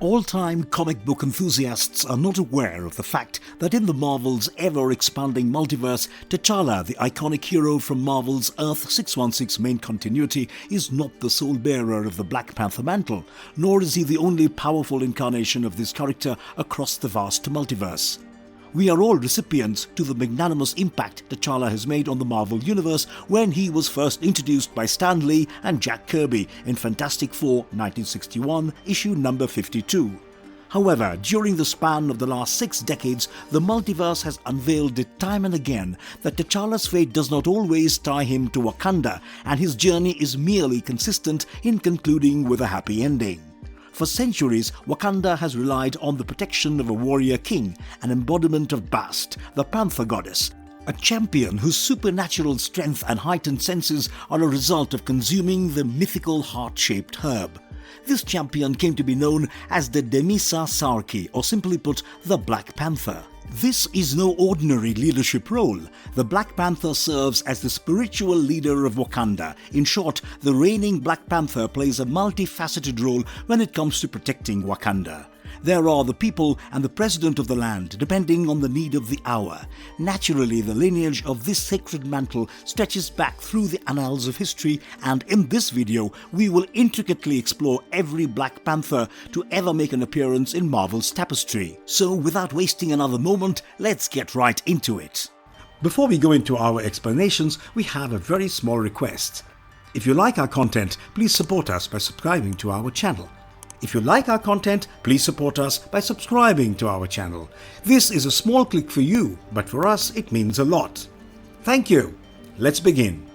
All-time comic book enthusiasts are not aware of the fact that in the Marvel's ever-expanding multiverse, T'Challa, the iconic hero from Marvel's Earth 616 main continuity, is not the sole bearer of the Black Panther mantle, nor is he the only powerful incarnation of this character across the vast multiverse. We are all recipients to the magnanimous impact T'Challa has made on the Marvel Universe when he was first introduced by Stan Lee and Jack Kirby in Fantastic Four 1961, issue number 52. However, during the span of the last 6 decades, the multiverse has unveiled it time and again that T'Challa's fate does not always tie him to Wakanda, and his journey is merely consistent in concluding with a happy ending. For centuries, Wakanda has relied on the protection of a warrior king, an embodiment of Bast, the Panther goddess, a champion whose supernatural strength and heightened senses are a result of consuming the mythical heart-shaped herb. This champion came to be known as the Demisa Sarki, or simply put, the Black Panther. This is no ordinary leadership role. The Black Panther serves as the spiritual leader of Wakanda. In short, the reigning Black Panther plays a multifaceted role when it comes to protecting Wakanda. There are the people and the president of the land, depending on the need of the hour. Naturally, the lineage of this sacred mantle stretches back through the annals of history, and in this video, we will intricately explore every Black Panther to ever make an appearance in Marvel's tapestry. So, without wasting another moment, let's get right into it. Before we go into our explanations, we have a very small request. If you like our content, please support us by subscribing to our channel. If you like our content, please support us by subscribing to our channel. This is a small click for you, but for us it means a lot. Thank you. Let's begin.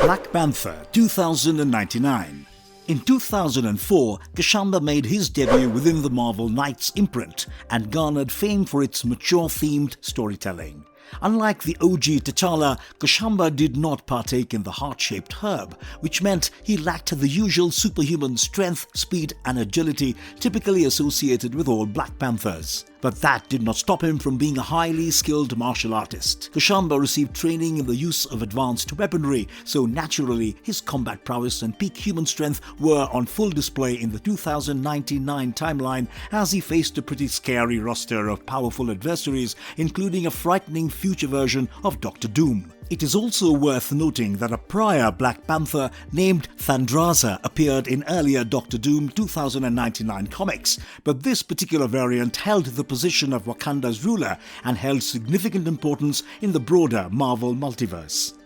Black Panther 2099. In 2004, Kashamba made his debut within the Marvel Knights imprint and garnered fame for its mature-themed storytelling. Unlike the OG T'Challa, Kashamba did not partake in the heart-shaped herb, which meant he lacked the usual superhuman strength, speed and agility typically associated with all Black Panthers. But that did not stop him from being a highly skilled martial artist. Kashamba received training in the use of advanced weaponry, so naturally his combat prowess and peak human strength were on full display in the 2099 timeline as he faced a pretty scary roster of powerful adversaries, including a frightening future version of Dr. Doom. It is also worth noting that a prior Black Panther named Thandraza appeared in earlier Dr. Doom 2099 comics, but this particular variant held the position of Wakanda's ruler and held significant importance in the broader Marvel multiverse.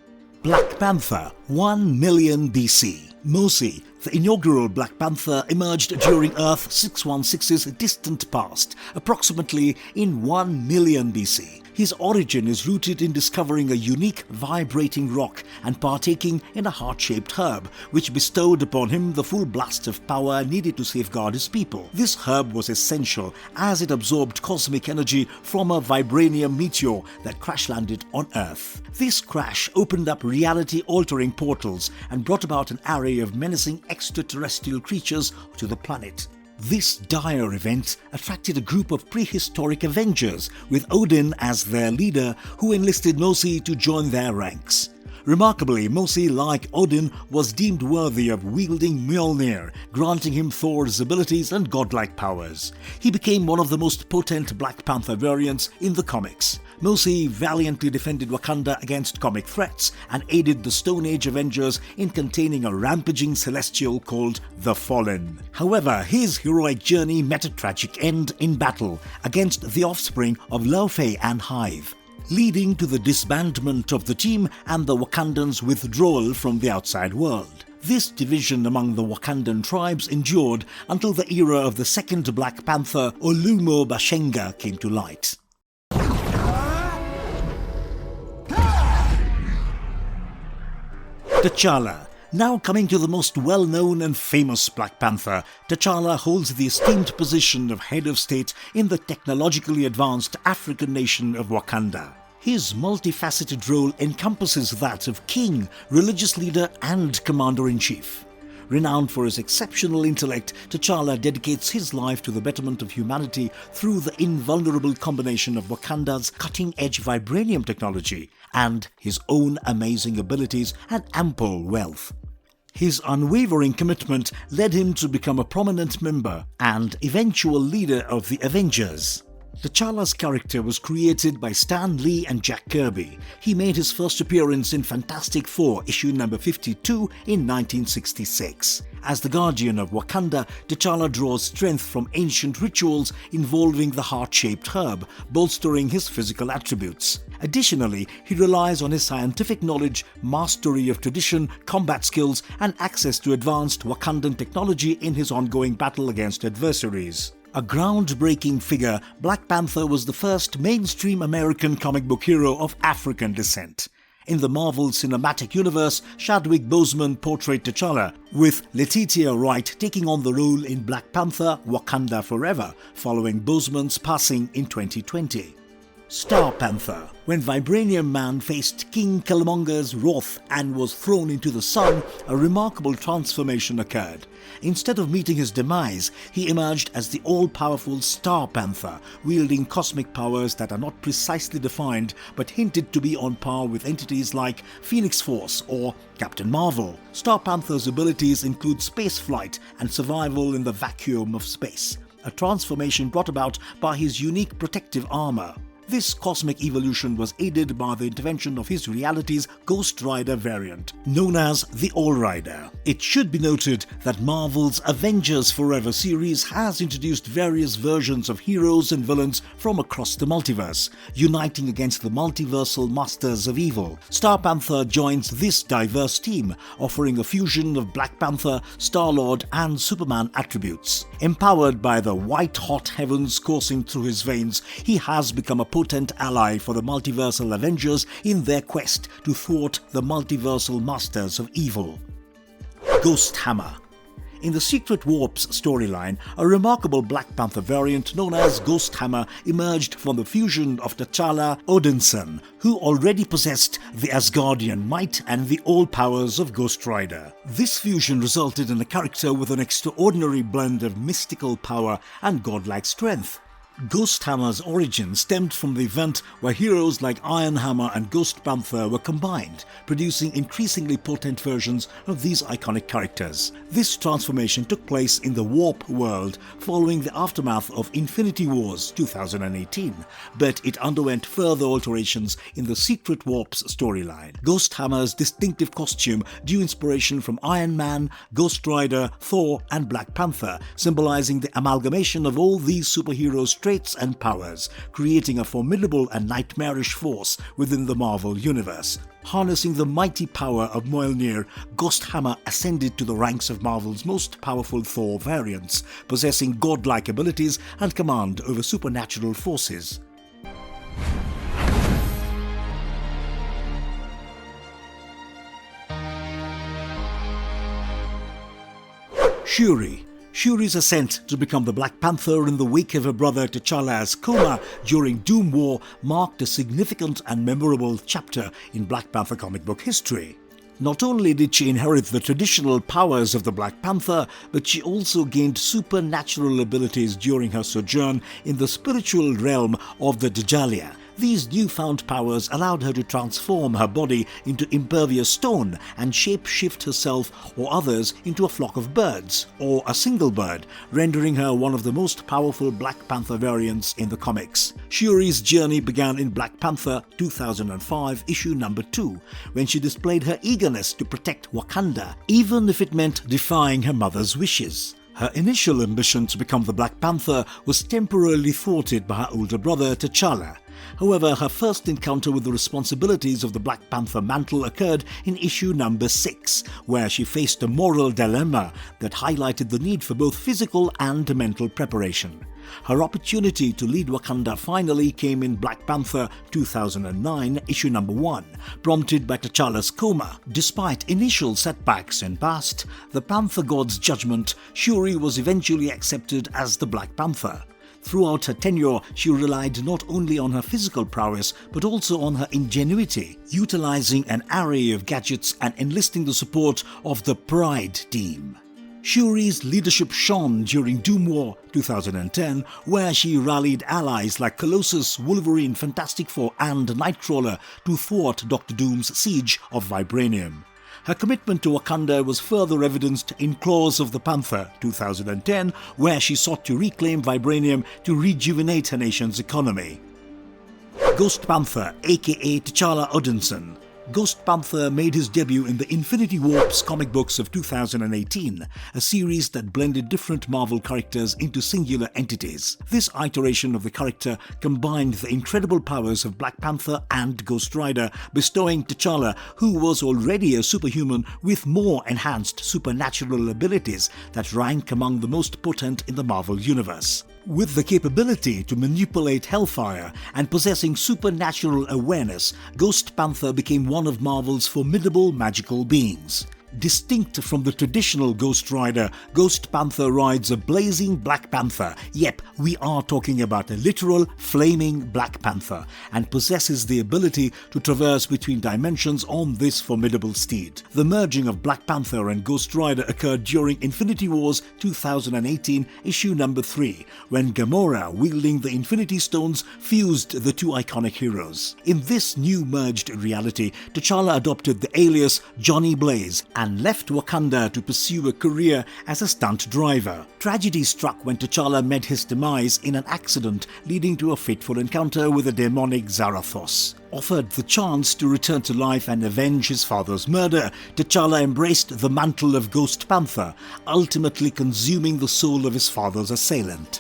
Black Panther 1 million BC. Mosi, the inaugural Black Panther, emerged during Earth 616's distant past, approximately in 1 million BC. His origin is rooted in discovering a unique vibrating rock and partaking in a heart-shaped herb, which bestowed upon him the full blast of power needed to safeguard his people. This herb was essential as it absorbed cosmic energy from a Vibranium meteor that crash-landed on Earth. This crash opened up reality-altering portals and brought about an array of menacing extraterrestrial creatures to the planet. This dire event attracted a group of prehistoric Avengers, with Odin as their leader, who enlisted Mosi to join their ranks. Remarkably, Mosi, like Odin, was deemed worthy of wielding Mjolnir, granting him Thor's abilities and godlike powers. He became one of the most potent Black Panther variants in the comics. Mosi valiantly defended Wakanda against comic threats and aided the Stone Age Avengers in containing a rampaging celestial called the Fallen. However, his heroic journey met a tragic end in battle against the offspring of Laufey and Hive, leading to the disbandment of the team and the Wakandans' withdrawal from the outside world. This division among the Wakandan tribes endured until the era of the second Black Panther, Olumo Bashenga, came to light. T'Challa. Now coming to the most well-known and famous Black Panther, T'Challa holds the esteemed position of head of state in the technologically advanced African nation of Wakanda. His multifaceted role encompasses that of king, religious leader and commander-in-chief. Renowned for his exceptional intellect, T'Challa dedicates his life to the betterment of humanity through the invulnerable combination of Wakanda's cutting-edge vibranium technology and his own amazing abilities and ample wealth. His unwavering commitment led him to become a prominent member and eventual leader of the Avengers. TChalla's character was created by Stan Lee and Jack Kirby. He made his first appearance in Fantastic Four issue number 52 in 1966. As the guardian of Wakanda, T'Challa draws strength from ancient rituals involving the heart-shaped herb, bolstering his physical attributes. Additionally, he relies on his scientific knowledge, mastery of tradition, combat skills, and access to advanced Wakandan technology in his ongoing battle against adversaries. A groundbreaking figure, Black Panther was the first mainstream American comic book hero of African descent. In the Marvel Cinematic Universe, Chadwick Boseman portrayed T'Challa, with Letitia Wright taking on the role in Black Panther: Wakanda Forever, following Boseman's passing in 2020. Star Panther. When Vibranium Man faced King Killmonger's wrath and was thrown into the sun, a remarkable transformation occurred. Instead of meeting his demise, he emerged as the all-powerful Star Panther, wielding cosmic powers that are not precisely defined but hinted to be on par with entities like Phoenix Force or Captain Marvel. Star Panther's abilities include spaceflight and survival in the vacuum of space, a transformation brought about by his unique protective armor. This cosmic evolution was aided by the intervention of his reality's Ghost Rider variant, known as the All Rider. It should be noted that Marvel's Avengers Forever series has introduced various versions of heroes and villains from across the multiverse, uniting against the multiversal masters of evil. Star Panther joins this diverse team, offering a fusion of Black Panther, Star-Lord, and Superman attributes. Empowered by the white-hot heavens coursing through his veins, he has become a potent ally for the multiversal Avengers in their quest to thwart the multiversal masters of evil. Ghost Hammer. In the Secret Warps storyline, a remarkable Black Panther variant known as Ghost Hammer emerged from the fusion of T'Challa Odinson, who already possessed the Asgardian might and the all-powers of Ghost Rider. This fusion resulted in a character with an extraordinary blend of mystical power and godlike strength. Ghost Hammer's origin stemmed from the event where heroes like Iron Hammer and Ghost Panther were combined, producing increasingly potent versions of these iconic characters. This transformation took place in the Warp world following the aftermath of Infinity Wars 2018, but it underwent further alterations in the Secret Warps storyline. Ghost Hammer's distinctive costume drew inspiration from Iron Man, Ghost Rider, Thor, and Black Panther, symbolizing the amalgamation of all these superheroes' traits and powers, creating a formidable and nightmarish force within the Marvel Universe. Harnessing the mighty power of Mjolnir, Ghost Hammer ascended to the ranks of Marvel's most powerful Thor variants, possessing godlike abilities and command over supernatural forces. Shuri. Shuri's ascent to become the Black Panther in the wake of her brother T'Challa's coma during Doom War marked a significant and memorable chapter in Black Panther comic book history. Not only did she inherit the traditional powers of the Black Panther, but she also gained supernatural abilities during her sojourn in the spiritual realm of the TChalla. These newfound powers allowed her to transform her body into impervious stone and shape-shift herself or others into a flock of birds, or a single bird, rendering her one of the most powerful Black Panther variants in the comics. Shuri's journey began in Black Panther 2005 issue number 2, when she displayed her eagerness to protect Wakanda, even if it meant defying her mother's wishes. Her initial ambition to become the Black Panther was temporarily thwarted by her older brother T'Challa. However, her first encounter with the responsibilities of the Black Panther mantle occurred in issue number 6, where she faced a moral dilemma that highlighted the need for both physical and mental preparation. Her opportunity to lead Wakanda finally came in Black Panther 2009, issue number 1, prompted by T'Challa's coma. Despite initial setbacks in past, the Panther God's judgment, Shuri was eventually accepted as the Black Panther. Throughout her tenure, she relied not only on her physical prowess but also on her ingenuity, utilizing an array of gadgets and enlisting the support of the Pride team. Shuri's leadership shone during Doom War 2010, where she rallied allies like Colossus, Wolverine, Fantastic Four, and Nightcrawler to thwart Dr. Doom's siege of Vibranium. Her commitment to Wakanda was further evidenced in Claws of the Panther 2010, where she sought to reclaim Vibranium to rejuvenate her nation's economy. Ghost Panther, aka T'Challa Odinson. Ghost Panther made his debut in the Infinity Warps comic books of 2018, a series that blended different Marvel characters into singular entities. This iteration of the character combined the incredible powers of Black Panther and Ghost Rider, bestowing T'Challa, who was already a superhuman, with more enhanced supernatural abilities that rank among the most potent in the Marvel Universe. With the capability to manipulate hellfire and possessing supernatural awareness, Ghost Panther became one of Marvel's formidable magical beings. Distinct from the traditional Ghost Rider, Ghost Panther rides a blazing Black Panther. Yep, we are talking about a literal flaming Black Panther, and possesses the ability to traverse between dimensions on this formidable steed. The merging of Black Panther and Ghost Rider occurred during Infinity Wars 2018 issue number 3, when Gamora, wielding the Infinity Stones, fused the two iconic heroes. In this new merged reality, T'Challa adopted the alias Johnny Blaze and left Wakanda to pursue a career as a stunt driver. Tragedy struck when T'Challa met his demise in an accident, leading to a fateful encounter with a demonic Zarathos. Offered the chance to return to life and avenge his father's murder, T'Challa embraced the mantle of Ghost Panther, ultimately consuming the soul of his father's assailant.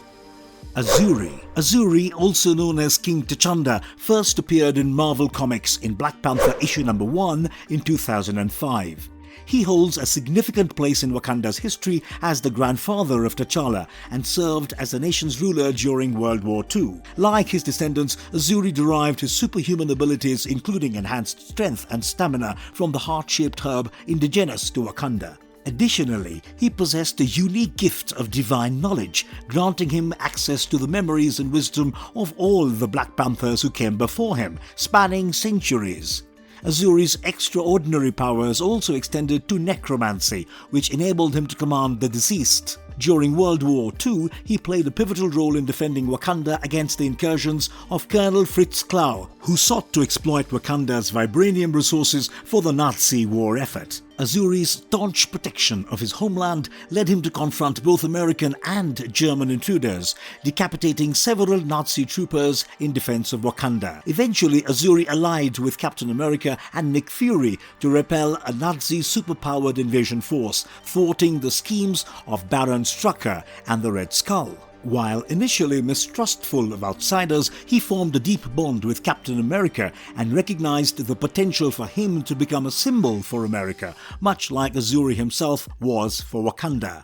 Azuri. Azuri, also known as King T'Challa, first appeared in Marvel Comics in Black Panther issue number 1 in 2005. He holds a significant place in Wakanda's history as the grandfather of T'Challa and served as the nation's ruler during World War II. Like his descendants, Azuri derived his superhuman abilities, including enhanced strength and stamina, from the heart-shaped herb indigenous to Wakanda. Additionally, he possessed a unique gift of divine knowledge, granting him access to the memories and wisdom of all the Black Panthers who came before him, spanning centuries. Azuri's extraordinary powers also extended to necromancy, which enabled him to command the deceased. During World War II, he played a pivotal role in defending Wakanda against the incursions of Colonel Fritz Klau, who sought to exploit Wakanda's vibranium resources for the Nazi war effort. Azuri's staunch protection of his homeland led him to confront both American and German intruders, decapitating several Nazi troopers in defense of Wakanda. Eventually, Azuri allied with Captain America and Nick Fury to repel a Nazi superpowered invasion force, thwarting the schemes of Baron Strucker and the Red Skull. While initially mistrustful of outsiders, he formed a deep bond with Captain America and recognized the potential for him to become a symbol for America, much like Azuri himself was for Wakanda.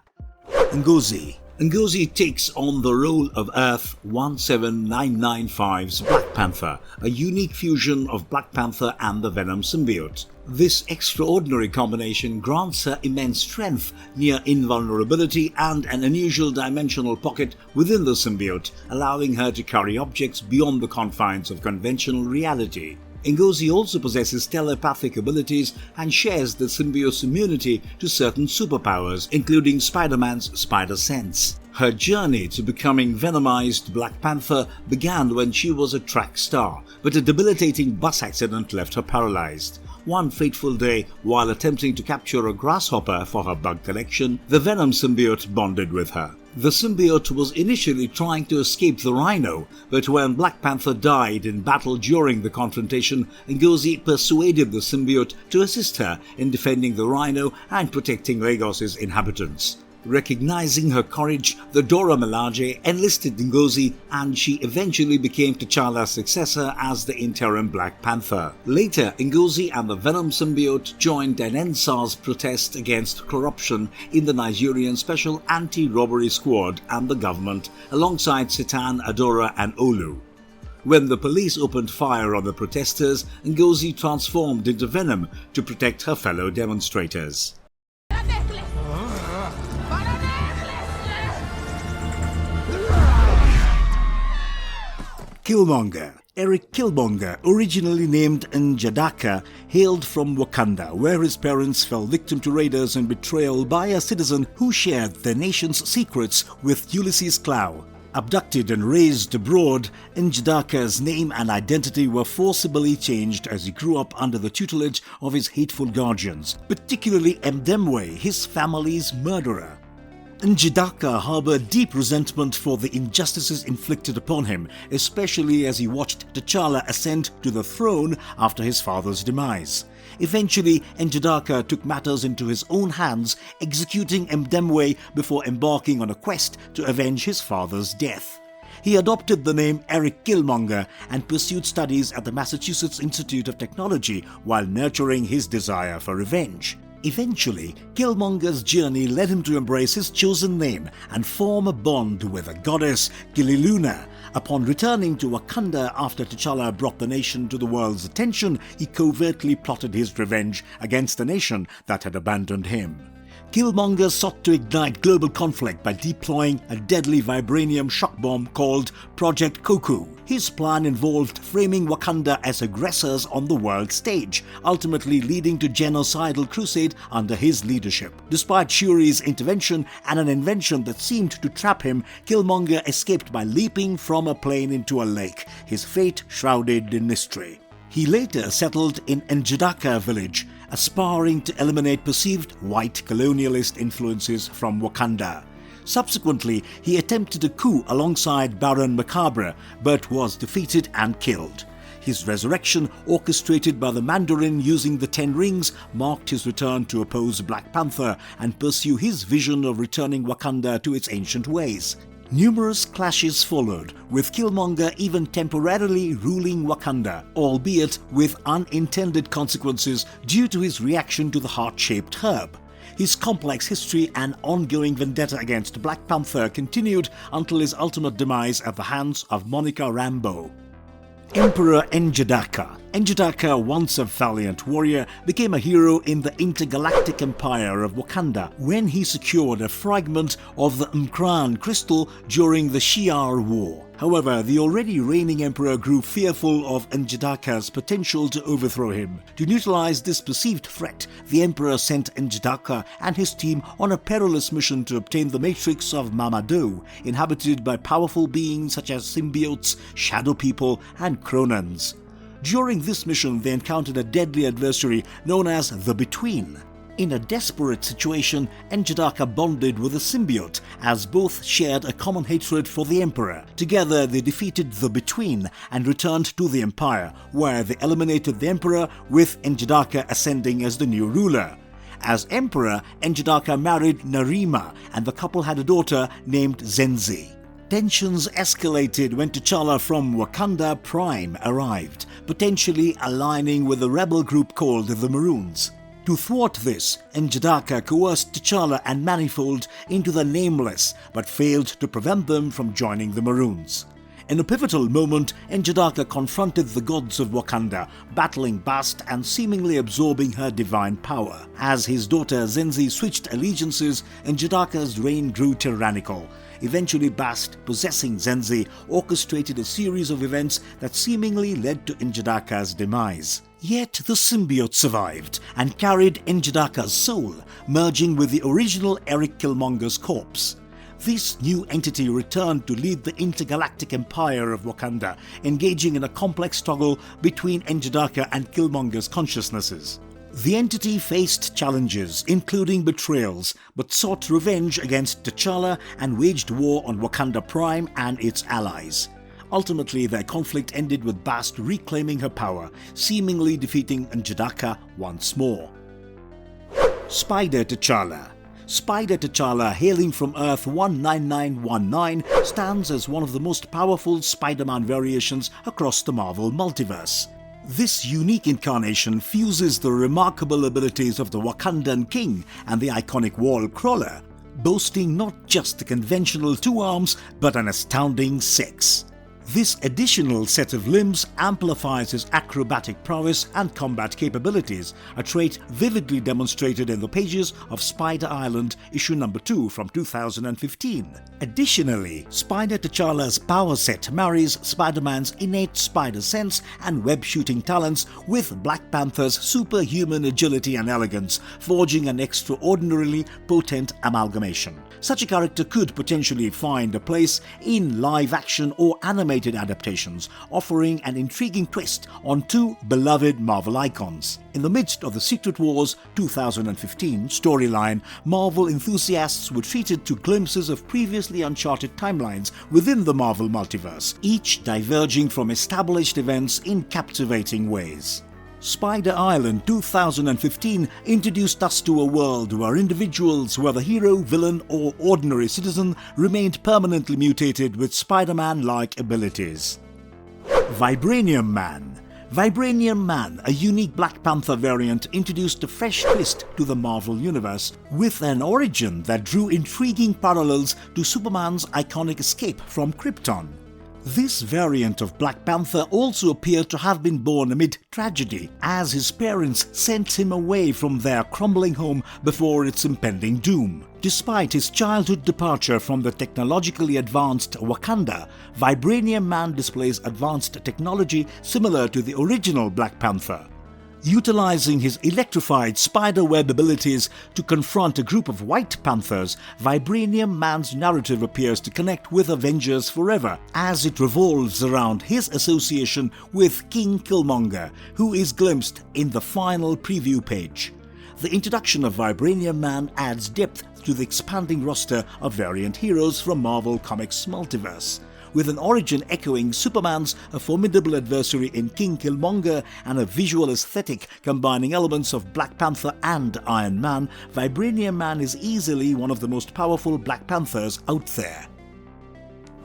Ngozi. Ngozi takes on the role of Earth 17995's Black Panther, a unique fusion of Black Panther and the Venom symbiote. This extraordinary combination grants her immense strength, near invulnerability, and an unusual dimensional pocket within the symbiote, allowing her to carry objects beyond the confines of conventional reality. Ngozi also possesses telepathic abilities and shares the symbiote's immunity to certain superpowers, including Spider-Man's Spider Sense. Her journey to becoming venomized Black Panther began when she was a track star, but a debilitating bus accident left her paralyzed. One fateful day, while attempting to capture a grasshopper for her bug collection, the Venom symbiote bonded with her. The symbiote was initially trying to escape the Rhino, but when Black Panther died in battle during the confrontation, Ngozi persuaded the symbiote to assist her in defending the Rhino and protecting Lagos's inhabitants. Recognizing her courage, the Dora Milaje enlisted Ngozi, and she eventually became T'Challa's successor as the interim Black Panther. Later, Ngozi and the Venom symbiote joined Enensa's protest against corruption in the Nigerian Special Anti-Robbery Squad and the government, alongside Satan, Adora and Olu. When the police opened fire on the protesters, Ngozi transformed into Venom to protect her fellow demonstrators. Killmonger. Eric Killmonger, originally named Njadaka, hailed from Wakanda, where his parents fell victim to raiders and betrayal by a citizen who shared their nation's secrets with Ulysses Klaue. Abducted and raised abroad, Njidaka's name and identity were forcibly changed as he grew up under the tutelage of his hateful guardians, particularly Mdemwe, his family's murderer. Njidaka harbored deep resentment for the injustices inflicted upon him, especially as he watched T'Challa ascend to the throne after his father's demise. Eventually, Njidaka took matters into his own hands, executing Mdemwe before embarking on a quest to avenge his father's death. He adopted the name Eric Killmonger and pursued studies at the Massachusetts Institute of Technology while nurturing his desire for revenge. Eventually, Killmonger's journey led him to embrace his chosen name and form a bond with the goddess Gililuna. Upon returning to Wakanda after T'Challa brought the nation to the world's attention, he covertly plotted his revenge against the nation that had abandoned him. Killmonger sought to ignite global conflict by deploying a deadly vibranium shock bomb called Project Koku. His plan involved framing Wakanda as aggressors on the world stage, ultimately leading to genocidal crusade under his leadership. Despite Shuri's intervention and an invention that seemed to trap him, Killmonger escaped by leaping from a plane into a lake, his fate shrouded in mystery. He later settled in Njidaka village, aspiring to eliminate perceived white colonialist influences from Wakanda. Subsequently, he attempted a coup alongside Baron Macabre, but was defeated and killed. His resurrection, orchestrated by the Mandarin using the 10 rings, marked his return to oppose Black Panther and pursue his vision of returning Wakanda to its ancient ways. Numerous clashes followed, with Killmonger even temporarily ruling Wakanda, albeit with unintended consequences due to his reaction to the heart-shaped herb. His complex history and ongoing vendetta against Black Panther continued until his ultimate demise at the hands of Monica Rambeau. Emperor Njidaka. Njidaka, once a valiant warrior, became a hero in the intergalactic empire of Wakanda when he secured a fragment of the M'Kraan crystal during the Shi'ar War. However, the already reigning emperor grew fearful of Njidaka's potential to overthrow him. To neutralize this perceived threat, the emperor sent Njidaka and his team on a perilous mission to obtain the matrix of Mamado, inhabited by powerful beings such as symbiotes, shadow people, and Kronans. During this mission, they encountered a deadly adversary known as the Between. In a desperate situation, Njidaka bonded with a symbiote, as both shared a common hatred for the Emperor. Together, they defeated the Between and returned to the Empire, where they eliminated the Emperor, with Njidaka ascending as the new ruler. As Emperor, Njidaka married Narima, and the couple had a daughter named Zenzi. Tensions escalated when T'Challa from Wakanda Prime arrived, potentially aligning with a rebel group called the Maroons. To thwart this, Njidaka coerced T'Challa and Manifold into the Nameless, but failed to prevent them from joining the Maroons. In a pivotal moment, Njidaka confronted the gods of Wakanda, battling Bast and seemingly absorbing her divine power. As his daughter Zenzi switched allegiances, Njidaka's reign grew tyrannical. Eventually, Bast, possessing Zenzi, orchestrated a series of events that seemingly led to Njidaka's demise. Yet the symbiote survived and carried Njidaka's soul, merging with the original Eric Killmonger's corpse. This new entity returned to lead the intergalactic empire of Wakanda, engaging in a complex struggle between Njidaka and Killmonger's consciousnesses. The entity faced challenges, including betrayals, but sought revenge against T'Challa and waged war on Wakanda Prime and its allies. Ultimately, their conflict ended with Bast reclaiming her power, seemingly defeating Njidaka once more. Spider T'Challa. Spider T'Challa, hailing from Earth 19919, stands as one of the most powerful Spider-Man variations across the Marvel multiverse. This unique incarnation fuses the remarkable abilities of the Wakandan King and the iconic Wall Crawler, boasting not just the conventional 2 arms, but an astounding 6. This additional set of limbs amplifies his acrobatic prowess and combat capabilities, a trait vividly demonstrated in the pages of Spider Island issue number 2 from 2015. Additionally, Spider T'Challa's power set marries Spider-Man's innate spider sense and web-shooting talents with Black Panther's superhuman agility and elegance, forging an extraordinarily potent amalgamation. Such a character could potentially find a place in live-action or animated adaptations, offering an intriguing twist on two beloved Marvel icons. In the midst of the Secret Wars 2015 storyline, Marvel enthusiasts were treated to glimpses of previously uncharted timelines within the Marvel multiverse, each diverging from established events in captivating ways. Spider Island 2015 introduced us to a world where individuals, whether hero, villain or ordinary citizen, remained permanently mutated with Spider-Man-like abilities. Vibranium Man. Vibranium Man, a unique Black Panther variant, introduced a fresh twist to the Marvel Universe, with an origin that drew intriguing parallels to Superman's iconic escape from Krypton. This variant of Black Panther also appeared to have been born amid tragedy, as his parents sent him away from their crumbling home before its impending doom. Despite his childhood departure from the technologically advanced Wakanda, Vibranium Man displays advanced technology similar to the original Black Panther. Utilizing his electrified spiderweb abilities to confront a group of White Panthers, Vibranium Man's narrative appears to connect with Avengers Forever, as it revolves around his association with King Killmonger, who is glimpsed in the final preview page. The introduction of Vibranium Man adds depth to the expanding roster of variant heroes from Marvel Comics' multiverse. With an origin echoing Superman's, a formidable adversary in King Killmonger, and a visual aesthetic combining elements of Black Panther and Iron Man, Vibranium Man is easily one of the most powerful Black Panthers out there.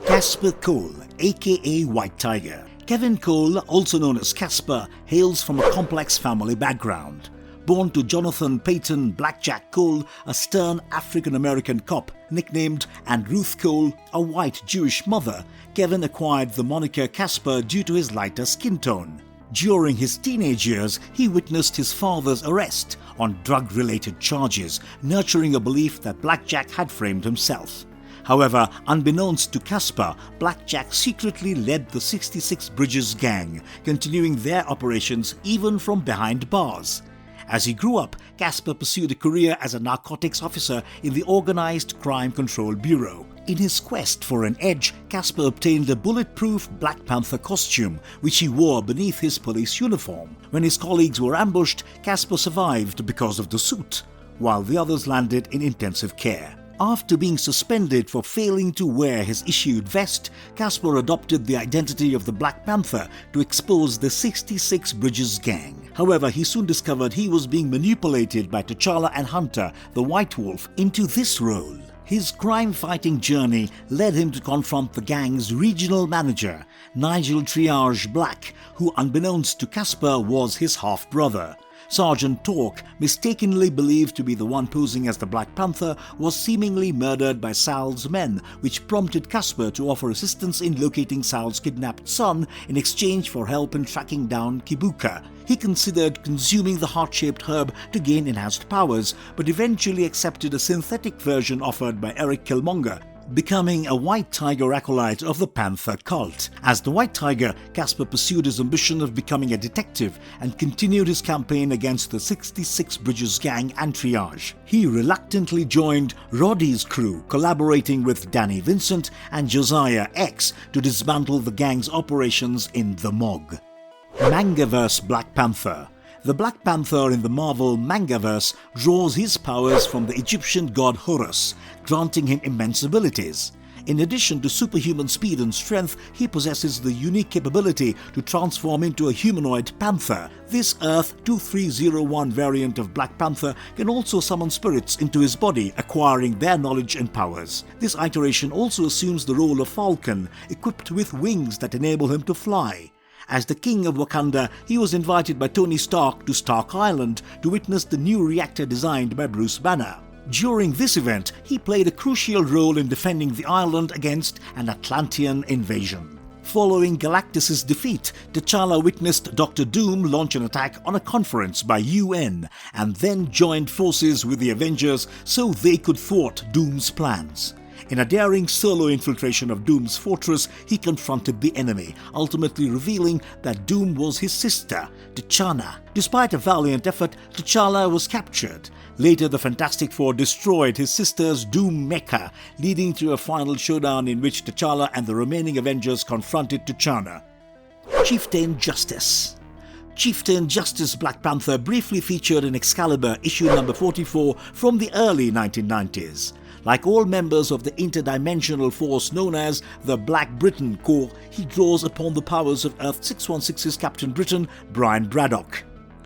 Casper Cole, aka White Tiger. Kevin Cole, also known as Casper, hails from a complex family background. Born to Jonathan Peyton Blackjack Cole, a stern African-American cop, nicknamed, and Ruth Cole, a white Jewish mother, Kevin acquired the moniker Casper due to his lighter skin tone. During his teenage years, he witnessed his father's arrest on drug-related charges, nurturing a belief that Blackjack had framed himself. However, unbeknownst to Casper, Blackjack secretly led the 66 Bridges gang, continuing their operations even from behind bars. As he grew up, Casper pursued a career as a narcotics officer in the Organized Crime Control Bureau. In his quest for an edge, Casper obtained a bulletproof Black Panther costume, which he wore beneath his police uniform. When his colleagues were ambushed, Casper survived because of the suit, while the others landed in intensive care. After being suspended for failing to wear his issued vest, Casper adopted the identity of the Black Panther to expose the 66 Bridges gang. However, he soon discovered he was being manipulated by T'Challa and Hunter, the White Wolf, into this role. His crime-fighting journey led him to confront the gang's regional manager, Nigel Triage Black, who unbeknownst to Casper was his half-brother. Sergeant Torque, mistakenly believed to be the one posing as the Black Panther, was seemingly murdered by Sal's men, which prompted Casper to offer assistance in locating Sal's kidnapped son in exchange for help in tracking down Kibuka. He considered consuming the heart-shaped herb to gain enhanced powers, but eventually accepted a synthetic version offered by Eric Killmonger, becoming a White Tiger acolyte of the Panther cult. As the White Tiger, Casper pursued his ambition of becoming a detective and continued his campaign against the 66 Bridges gang and Triage. He reluctantly joined Roddy's crew, collaborating with Danny Vincent and Josiah X to dismantle the gang's operations in the Mog. Mangaverse Black Panther. The Black Panther in the Marvel Mangaverse draws his powers from the Egyptian god Horus, granting him immense abilities. In addition to superhuman speed and strength, he possesses the unique capability to transform into a humanoid panther. This Earth 2301 variant of Black Panther can also summon spirits into his body, acquiring their knowledge and powers. This iteration also assumes the role of Falcon, equipped with wings that enable him to fly. As the King of Wakanda, he was invited by Tony Stark to Stark Island to witness the new reactor designed by Bruce Banner. During this event, he played a crucial role in defending the island against an Atlantean invasion. Following Galactus' defeat, T'Challa witnessed Dr. Doom launch an attack on a conference by UN and then joined forces with the Avengers so they could thwart Doom's plans. In a daring solo infiltration of Doom's fortress, he confronted the enemy, ultimately revealing that Doom was his sister, T'Challa. Despite a valiant effort, T'Challa was captured. Later, the Fantastic Four destroyed his sister's Doom mecha, leading to a final showdown in which T'Challa and the remaining Avengers confronted T'Challa. Chieftain Justice. Chieftain Justice Black Panther briefly featured in Excalibur issue number 44 from the early 1990s. Like all members of the interdimensional force known as the Black Britain Corps, he draws upon the powers of Earth 616's Captain Britain, Brian Braddock.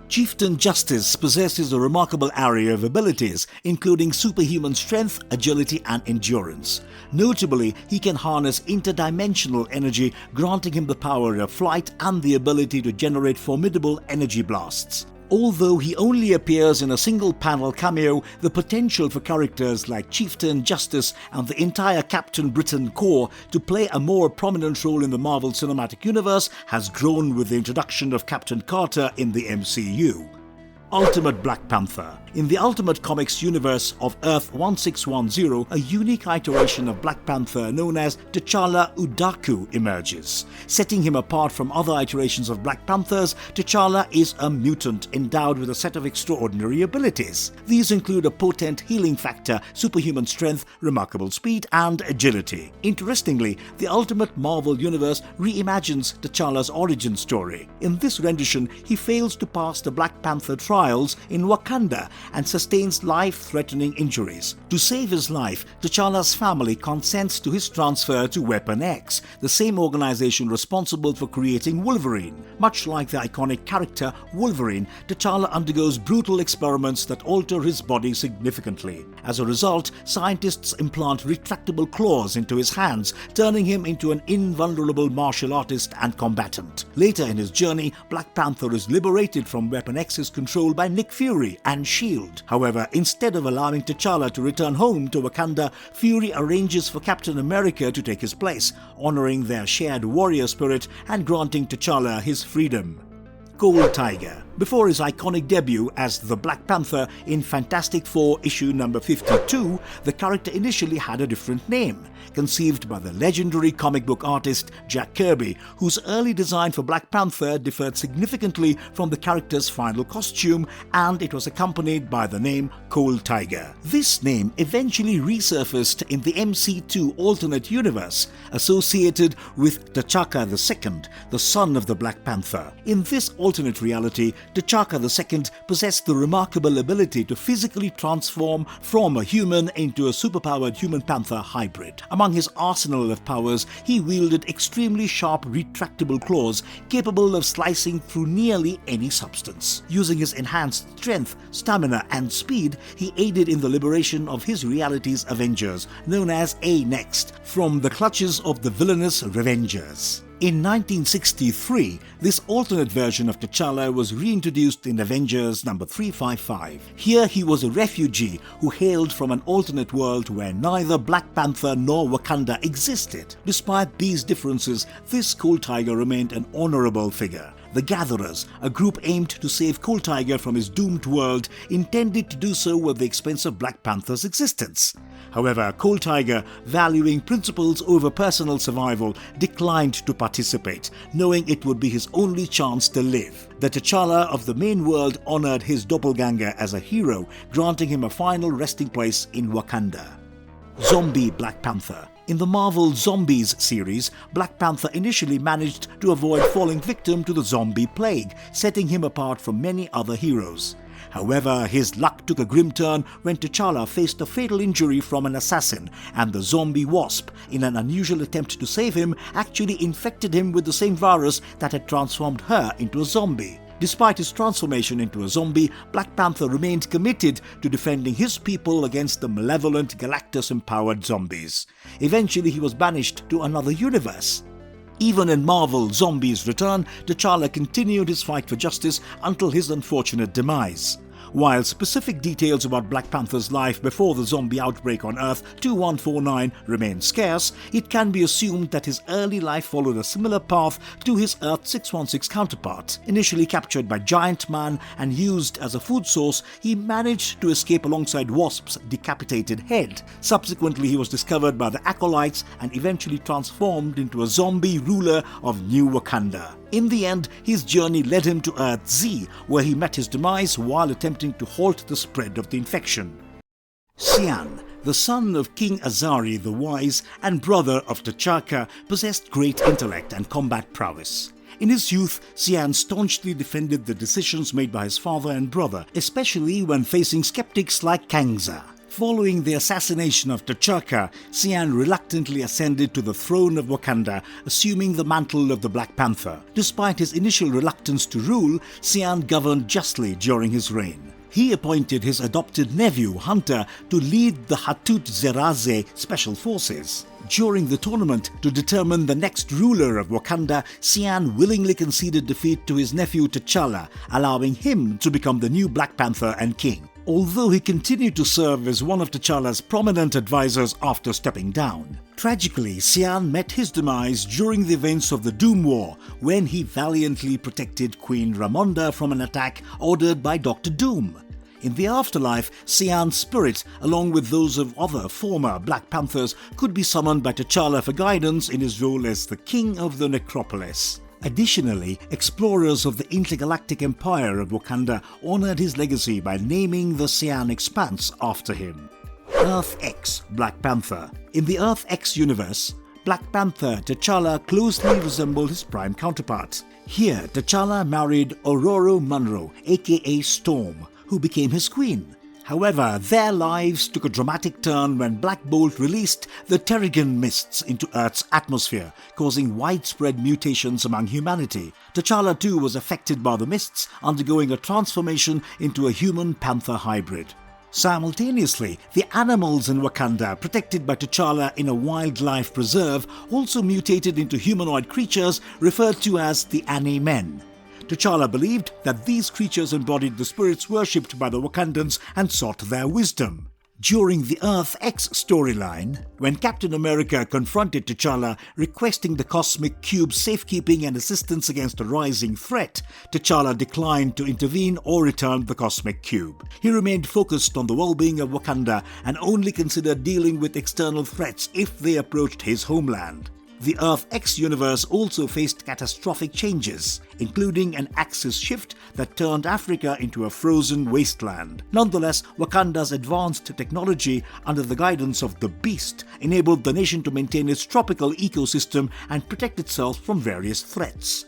Chieftain Justice possesses a remarkable array of abilities, including superhuman strength, agility and endurance. Notably, he can harness interdimensional energy, granting him the power of flight and the ability to generate formidable energy blasts. Although he only appears in a single panel cameo, the potential for characters like Chieftain Justice and the entire Captain Britain Corps to play a more prominent role in the Marvel Cinematic Universe has grown with the introduction of Captain Carter in the MCU. Ultimate Black Panther. In the Ultimate Comics universe of Earth 1610, a unique iteration of Black Panther known as T'Challa Udaku emerges. Setting him apart from other iterations of Black Panthers, T'Challa is a mutant endowed with a set of extraordinary abilities. These include a potent healing factor, superhuman strength, remarkable speed, and agility. Interestingly, the Ultimate Marvel universe reimagines T'Challa's origin story. In this rendition, he fails to pass the Black Panther trials in Wakanda and sustains life-threatening injuries. To save his life, T'Challa's family consents to his transfer to Weapon X, the same organization responsible for creating Wolverine. Much like the iconic character Wolverine, T'Challa undergoes brutal experiments that alter his body significantly. As a result, scientists implant retractable claws into his hands, turning him into an invulnerable martial artist and combatant. Later in his journey, Black Panther is liberated from Weapon X's control by Nick Fury and S.H.I.E.L.D. However, instead of allowing T'Challa to return home to Wakanda, Fury arranges for Captain America to take his place, honoring their shared warrior spirit and granting T'Challa his freedom. Cold Tiger. Before his iconic debut as the Black Panther in Fantastic Four issue number 52, the character initially had a different name, conceived by the legendary comic book artist Jack Kirby, whose early design for Black Panther differed significantly from the character's final costume, and it was accompanied by the name Cold Tiger. This name eventually resurfaced in the MC2 alternate universe, associated with T'Chaka II, the son of the Black Panther. In this alternate reality, T'Chaka II possessed the remarkable ability to physically transform from a human into a superpowered human panther hybrid. Among his arsenal of powers, he wielded extremely sharp retractable claws capable of slicing through nearly any substance. Using his enhanced strength, stamina and speed, he aided in the liberation of his reality's Avengers, known as A-Next, from the clutches of the villainous Revengers. In 1963, this alternate version of T'Challa was reintroduced in Avengers number 355. Here he was a refugee who hailed from an alternate world where neither Black Panther nor Wakanda existed. Despite these differences, this Cold Tiger remained an honorable figure. The Gatherers, a group aimed to save Cold Tiger from his doomed world, intended to do so at the expense of Black Panther's existence. However, Cold Tiger, valuing principles over personal survival, declined to participate, knowing it would be his only chance to live. The T'Challa of the main world honored his doppelganger as a hero, granting him a final resting place in Wakanda. Zombie Black Panther. In the Marvel Zombies series, Black Panther initially managed to avoid falling victim to the zombie plague, setting him apart from many other heroes. However, his luck took a grim turn when T'Challa faced a fatal injury from an assassin, and the zombie wasp, in an unusual attempt to save him, actually infected him with the same virus that had transformed her into a zombie. Despite his transformation into a zombie, Black Panther remained committed to defending his people against the malevolent Galactus-empowered zombies. Eventually, he was banished to another universe. Even in Marvel Zombies Return, T'Challa continued his fight for justice until his unfortunate demise. While specific details about Black Panther's life before the zombie outbreak on Earth 2149 remain scarce, it can be assumed that his early life followed a similar path to his Earth 616 counterpart. Initially captured by Giant Man and used as a food source, he managed to escape alongside Wasp's decapitated head. Subsequently, he was discovered by the Acolytes and eventually transformed into a zombie ruler of New Wakanda. In the end, his journey led him to Earth Z, where he met his demise while attempting to halt the spread of the infection. Xi'an, the son of King Azuri the Wise and brother of T'Chaka, possessed great intellect and combat prowess. In his youth, Xi'an staunchly defended the decisions made by his father and brother, especially when facing skeptics like Kangza. Following the assassination of T'Chaka, Xi'an reluctantly ascended to the throne of Wakanda, assuming the mantle of the Black Panther. Despite his initial reluctance to rule, Xi'an governed justly during his reign. He appointed his adopted nephew, Hunter, to lead the Hatut Zeraze Special Forces. During the tournament to determine the next ruler of Wakanda, Xi'an willingly conceded defeat to his nephew T'Challa, allowing him to become the new Black Panther and king. Although he continued to serve as one of T'Challa's prominent advisors after stepping down. Tragically, Xi'an met his demise during the events of the Doom War, when he valiantly protected Queen Ramonda from an attack ordered by Dr. Doom. In the afterlife, Xi'an's spirit, along with those of other former Black Panthers, could be summoned by T'Challa for guidance in his role as the King of the Necropolis. Additionally, explorers of the intergalactic empire of Wakanda honored his legacy by naming the Xi'an Expanse after him. Earth X Black Panther. In the Earth X universe, Black Panther T'Challa closely resembled his prime counterpart. Here, T'Challa married Ororo Munro, aka Storm, who became his queen. However, their lives took a dramatic turn when Black Bolt released the Terrigen mists into Earth's atmosphere, causing widespread mutations among humanity. T'Challa too was affected by the mists, undergoing a transformation into a human-panther hybrid. Simultaneously, the animals in Wakanda, protected by T'Challa in a wildlife preserve, also mutated into humanoid creatures referred to as the Ani-Men. T'Challa believed that these creatures embodied the spirits worshipped by the Wakandans and sought their wisdom. During the Earth X storyline, when Captain America confronted T'Challa requesting the Cosmic Cube's safekeeping and assistance against a rising threat, T'Challa declined to intervene or return the Cosmic Cube. He remained focused on the well-being of Wakanda and only considered dealing with external threats if they approached his homeland. The Earth X universe also faced catastrophic changes, including an axis shift that turned Africa into a frozen wasteland. Nonetheless, Wakanda's advanced technology under the guidance of the Beast enabled the nation to maintain its tropical ecosystem and protect itself from various threats.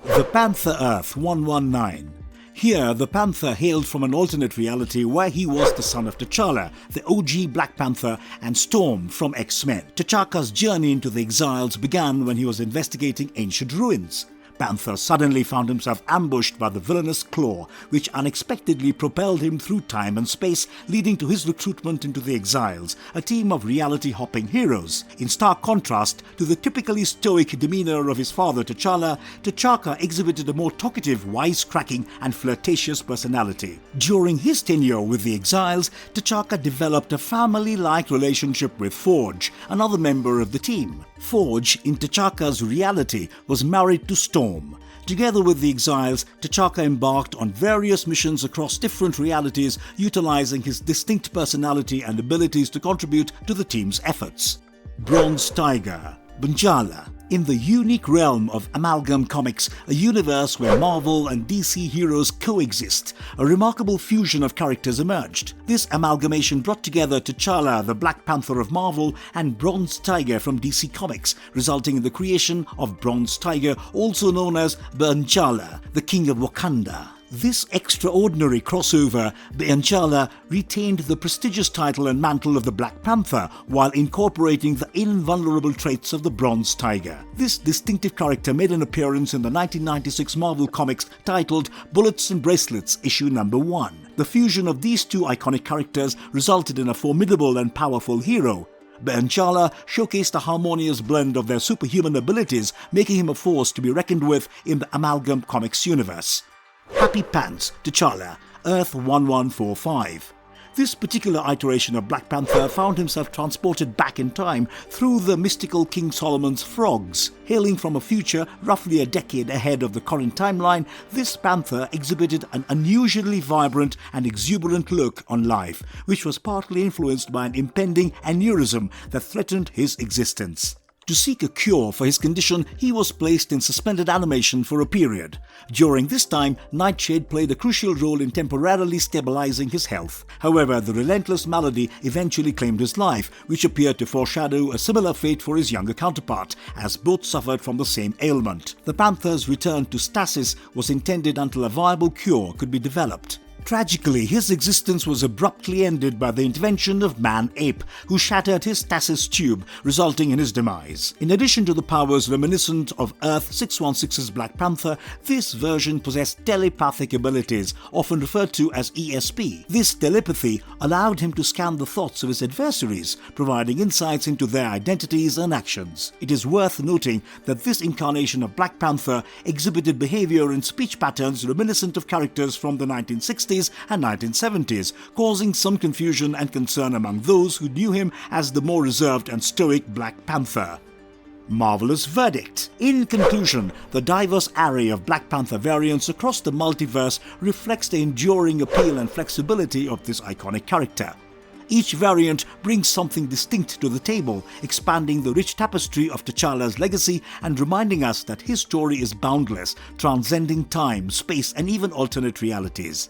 The Panther Earth 119. Here, the Panther hailed from an alternate reality where he was the son of T'Challa, the OG Black Panther, and Storm from X-Men. T'Chaka's journey into the exiles began when he was investigating ancient ruins. Panther suddenly found himself ambushed by the villainous Claw, which unexpectedly propelled him through time and space, leading to his recruitment into the Exiles, a team of reality-hopping heroes. In stark contrast to the typically stoic demeanor of his father T'Challa, T'Chaka exhibited a more talkative, wisecracking, and flirtatious personality. During his tenure with the Exiles, T'Chaka developed a family-like relationship with Forge, another member of the team. Forge, in T'Chaka's reality, was married to Storm. Together with the Exiles, T'Chaka embarked on various missions across different realities, utilizing his distinct personality and abilities to contribute to the team's efforts. Bronze Tiger, Bunjala. In the unique realm of Amalgam Comics, a universe where Marvel and DC heroes coexist, a remarkable fusion of characters emerged. This amalgamation brought together T'Challa, the Black Panther of Marvel, and Bronze Tiger from DC Comics, resulting in the creation of Bronze Tiger, also known as T'Challa, the King of Wakanda. This extraordinary crossover, T'Challa retained the prestigious title and mantle of the Black Panther while incorporating the invulnerable traits of the Bronze Tiger. This distinctive character made an appearance in the 1996 Marvel Comics titled Bullets and Bracelets, issue number 1. The fusion of these two iconic characters resulted in a formidable and powerful hero. T'Challa showcased a harmonious blend of their superhuman abilities, making him a force to be reckoned with in the Amalgam Comics universe. Happy Pants T'Challa, Earth 1145. This particular iteration of Black Panther found himself transported back in time through the mystical King Solomon's frogs. Hailing from a future roughly a decade ahead of the current timeline, this Panther exhibited an unusually vibrant and exuberant look on life, which was partly influenced by an impending aneurysm that threatened his existence. To seek a cure for his condition, he was placed in suspended animation for a period. During this time, Nightshade played a crucial role in temporarily stabilizing his health. However, the relentless malady eventually claimed his life, which appeared to foreshadow a similar fate for his younger counterpart, as both suffered from the same ailment. The Panther's return to stasis was intended until a viable cure could be developed. Tragically, his existence was abruptly ended by the intervention of Man-Ape, who shattered his stasis tube, resulting in his demise. In addition to the powers reminiscent of Earth 616's Black Panther, this version possessed telepathic abilities, often referred to as ESP. This telepathy allowed him to scan the thoughts of his adversaries, providing insights into their identities and actions. It is worth noting that this incarnation of Black Panther exhibited behavior and speech patterns reminiscent of characters from the 1960s and 1970s, causing some confusion and concern among those who knew him as the more reserved and stoic Black Panther. Marvelous verdict. In conclusion, the diverse array of Black Panther variants across the multiverse reflects the enduring appeal and flexibility of this iconic character. Each variant brings something distinct to the table, expanding the rich tapestry of T'Challa's legacy and reminding us that his story is boundless, transcending time, space, and even alternate realities.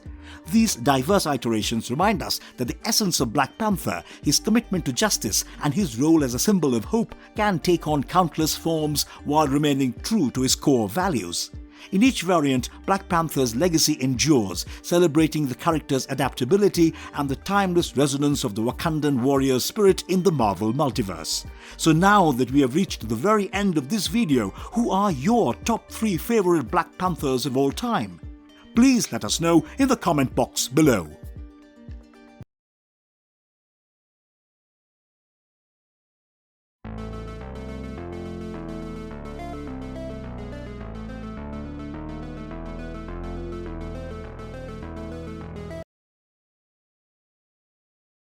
These diverse iterations remind us that the essence of Black Panther, his commitment to justice, and his role as a symbol of hope can take on countless forms while remaining true to his core values. In each variant, Black Panther's legacy endures, celebrating the character's adaptability and the timeless resonance of the Wakandan warrior spirit in the Marvel multiverse. So now that we have reached the very end of this video, who are your top 3 favorite Black Panthers of all time? Please let us know in the comment box below.